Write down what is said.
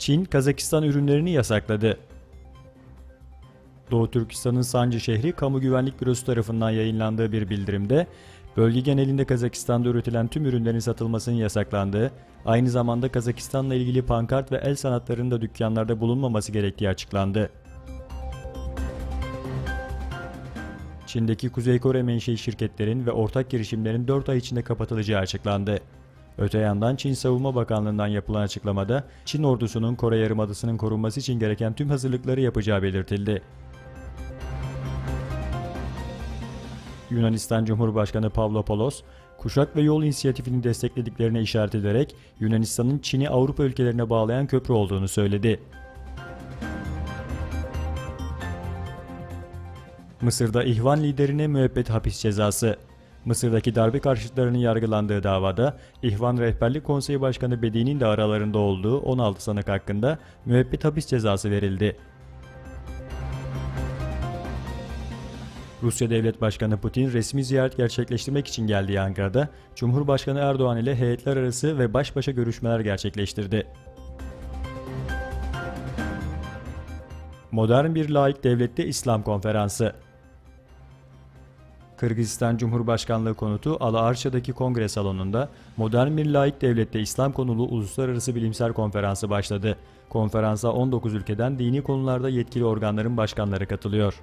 Çin, Kazakistan ürünlerini yasakladı. Doğu Türkistan'ın Sancı şehri Kamu Güvenlik Bürosu tarafından yayınlandığı bir bildirimde, bölge genelinde Kazakistan'da üretilen tüm ürünlerin satılmasının yasaklandığı, aynı zamanda Kazakistan'la ilgili pankart ve el sanatlarının da dükkanlarda bulunmaması gerektiği açıklandı. Çin'deki Kuzey Kore menşei şirketlerin ve ortak girişimlerin 4 ay içinde kapatılacağı açıklandı. Öte yandan Çin Savunma Bakanlığı'ndan yapılan açıklamada, Çin ordusunun Kore Yarımadası'nın korunması için gereken tüm hazırlıkları yapacağı belirtildi. Yunanistan Cumhurbaşkanı Pavlopoulos, Kuşak ve Yol inisiyatifini desteklediklerine işaret ederek Yunanistan'ın Çin'i Avrupa ülkelerine bağlayan köprü olduğunu söyledi. Mısır'da İhvan liderine müebbet hapis cezası. Mısır'daki darbe karşıtlarının yargılandığı davada İhvan Rehberlik Konseyi Başkanı Bedi'nin de aralarında olduğu 16 sanık hakkında müebbet hapis cezası verildi. Rusya Devlet Başkanı Putin resmi ziyaret gerçekleştirmek için geldiği Ankara'da Cumhurbaşkanı Erdoğan ile heyetler arası ve baş başa görüşmeler gerçekleştirdi. Modern bir laik devlette İslam konferansı. Kırgızistan Cumhurbaşkanlığı konutu Ala-Arça'daki kongre salonunda modern bir laik devlette İslam konulu uluslararası bilimsel konferansı başladı. Konferansa 19 ülkeden dini konularda yetkili organların başkanları katılıyor.